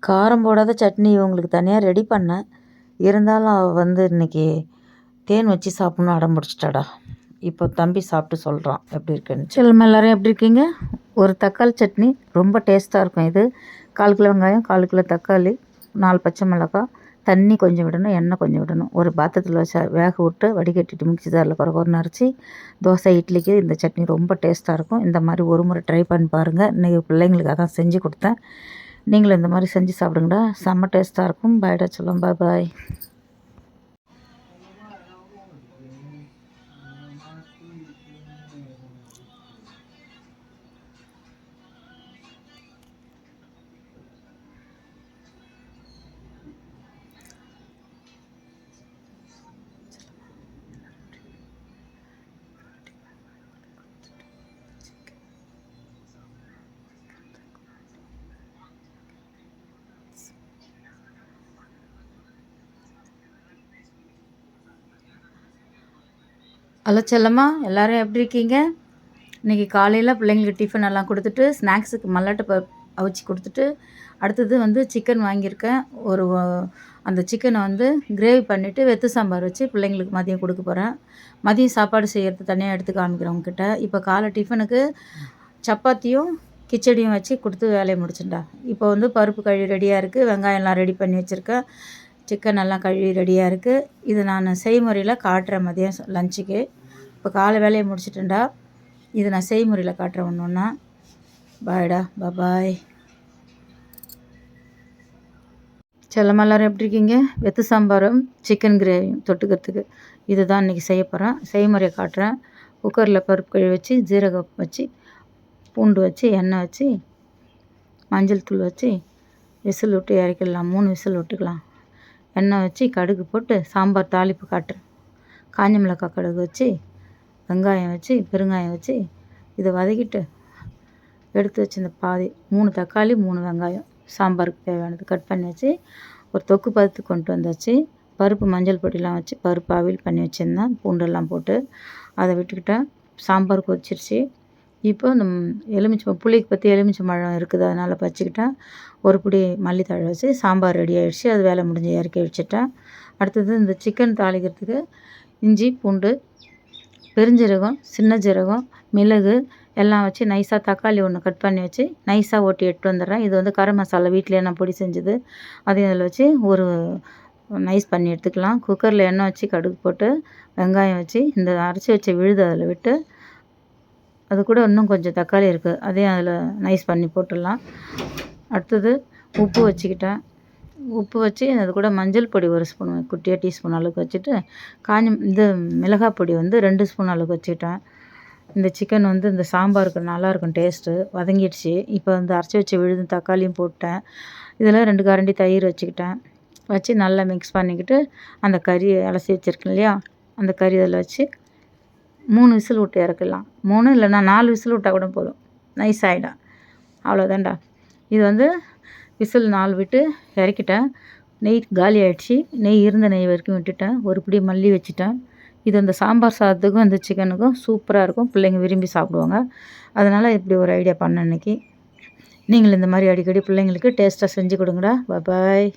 காரம் போடாத சட்னி இவங்களுக்கு தனியாக ரெடி பண்ணேன். இருந்தாலும் அவள் இன்றைக்கி தேன் வச்சு சாப்பிட்ணும் அடம் பிடிச்சிட்டாடா. இப்போ தம்பி சாப்பிட்டு சொல்கிறான் எப்படி இருக்குன்னு. செல்லம் எல்லோரும் எப்படி இருக்கீங்க? ஒரு தக்காளி சட்னி ரொம்ப டேஸ்ட்டாக இருக்கும். இது 1/4 கிலோ வெங்காயம், 1/4 கிலோ தக்காளி, 4 பச்சை மிளகாய், தண்ணி கொஞ்சம் விடணும், எண்ணெய் கொஞ்சம் விடணும். ஒரு பாத்திரத்தில் வச்சு வேக விட்டு வடிகட்டிட்டு மிக்ஸி ஜாரில் குறைன்னு அரைச்சி தோசை இட்லிக்கு இந்த சட்னி ரொம்ப டேஸ்ட்டாக இருக்கும். இந்த மாதிரி ஒரு முறை ட்ரை பண்ணி பாருங்கள். இன்றைக்கி பிள்ளைங்களுக்கு அதான் செஞ்சு கொடுத்தேன். நீங்களும் இந்த மாதிரி செஞ்சு சாப்பிடுங்கடா. செம்ம டேஸ்ட்டாக இருக்கும். பாய்டா சொல்லும். பாய். ஹலோ செல்லம்மா, எல்லோரும் எப்படி இருக்கீங்க? இன்றைக்கி காலையில் பிள்ளைங்களுக்கு டிஃபன் எல்லாம் கொடுத்துட்டு ஸ்நாக்ஸுக்கு மல்லாட்டை அவிச்சு கொடுத்துட்டு அடுத்தது சிக்கன் வாங்கியிருக்கேன். அந்த சிக்கனை கிரேவி பண்ணிவிட்டு வெத்து சாம்பார் வச்சு பிள்ளைங்களுக்கு மதியம் கொடுக்க போகிறேன். மதியம் சாப்பாடு செய்கிறது தனியாக எடுத்து காமிக்கிறேன் உங்ககிட்ட. இப்போ காலை டிஃபனுக்கு சப்பாத்தியும் கிச்சடியும் வச்சு கொடுத்து வேலையை முடிச்சுட்டா. இப்போ பருப்பு கழுவி ரெடியாக இருக்குது. வெங்காயம்லாம் ரெடி பண்ணி வச்சுருக்கேன். சிக்கன் எல்லாம் கழுவி ரெடியாக இருக்குது. இது நான் செய்முறையில் காட்டுறேன் மதியம் லஞ்சுக்கு. இப்போ காலை வேலையை முடிச்சுட்டேன்டா. இது நான் செய்முறையில் காட்டுறேன் ஒன்று ஒன்றா. பாய்டா. பாய். செல்லம் எல்லோரும் எப்படி இருக்கீங்க? வெத்து சாம்பாரும் சிக்கன் கிரேவியும் தொட்டுக்கிறதுக்கு இது தான் இன்றைக்கி செய்ய போகிறேன். செய்முறையை காட்டுறேன். குக்கரில் பருப்பு கழுவி வச்சு ஜீரகம் வச்சு பூண்டு வச்சு எண்ணெய் வச்சு மஞ்சள் தூள் வச்சு விசில் விட்டு இறக்கிடலாம். 3 விசில் விட்டுக்கலாம். எண்ணெய் வச்சு கடுகு போட்டு சாம்பார் தாளிப்பு காட்டுறேன். காஞ்ச மிளகாய் கடுகு வச்சு வெங்காயம் வச்சு பெருங்காயம் வச்சு இதை வதக்கிட்டு எடுத்து வச்சு இந்த பாதி 3 தக்காளி 3 வெங்காயம் சாம்பாருக்கு தேவையானது கட் பண்ணி வச்சு ஒரு தொக்கு பருத்து கொண்டு வந்தாச்சு. பருப்பு மஞ்சள் பொடிலாம் வச்சு பருப்பு அவியல் பண்ணி வச்சுருந்தேன். பூண்டெல்லாம் போட்டு அதை விட்டுக்கிட்டேன். சாம்பார் கொதிச்சிருச்சு. இப்போ இந்த புளிக்கு பற்றி எலுமிச்சம்பழம் இருக்குது, அதனால் வச்சுக்கிட்டேன். ஒரு பிடி மல்லித்தழை வச்சு சாம்பார் ரெடி ஆகிடுச்சு. அது வேலை முடிஞ்சு இறக்கி வச்சுட்டேன். அடுத்தது இந்த சிக்கன் தாளிக்கிறதுக்கு இஞ்சி பூண்டு பெருஞ்சீரகம் சின்ன ஜீரகம் மிளகு எல்லாம் வச்சு நைஸாக தக்காளி ஒன்று கட் பண்ணி வச்சு நைஸாக ஓட்டி எடுத்து வந்துடுறேன். இது கரம் மசாலா வீட்டிலே நான் பொடி செஞ்சது. அதையும் அதில் வச்சு ஒரு நைஸ் பண்ணி எடுத்துக்கலாம். குக்கரில் எண்ணெய் வச்சு கடுகு போட்டு வெங்காயம் வச்சு இந்த அரைச்சி வச்ச விழுது அதில் விட்டு அது கூட இன்னும் கொஞ்சம் தக்காளி இருக்குது, அதையும் அதில் நைஸ் பண்ணி போட்டுடலாம். அடுத்தது உப்பு வச்சுக்கிட்டேன். உப்பு வச்சு அது கூட மஞ்சள் பொடி 1 ஸ்பூன் குட்டியாக டீஸ்பூன் அளவுக்கு வச்சுட்டு மிளகாய் பொடி 2 ஸ்பூன் அளவுக்கு வச்சுக்கிட்டேன். இந்த சிக்கன் இந்த சாம்பாருக்கு நல்லாயிருக்கும் டேஸ்ட்டு. வதங்கிடுச்சு. இப்போ அரைச்சி வச்ச விழுது தக்காளியும் போட்டேன். இதில் 2 கரண்டி தயிர் வச்சுக்கிட்டேன். வச்சு நல்லா மிக்ஸ் பண்ணிக்கிட்டு அந்த கறி அலசி வச்சுருக்கேன் இல்லையா, அந்த கறி அதில் வச்சு 3 விசில் விட்டு இறக்கலாம். 3 இல்லைன்னா 4 விசில் விட்டால் கூட போதும், நைஸ் ஆகிடும். அவ்வளோதான்டா. இது விசில் 4 விட்டு இறக்கிட்டேன். நெய் காலி ஆகிடுச்சு. நெய் இருந்த நெய் வரைக்கும் விட்டுட்டேன். ஒரு பிடி மல்லி வச்சுட்டேன். இது அந்த சாம்பார் சாதத்துக்கும் அந்த சிக்கனுக்கும் சூப்பராக இருக்கும். பிள்ளைங்க விரும்பி சாப்பிடுவாங்க. அதனால் இப்படி ஒரு ஐடியா பண்ணேன் இன்றைக்கி. நீங்கள் இந்த மாதிரி அடிக்கடி பிள்ளைங்களுக்கு டேஸ்ட்டாக செஞ்சு கொடுங்கடா. பாய்.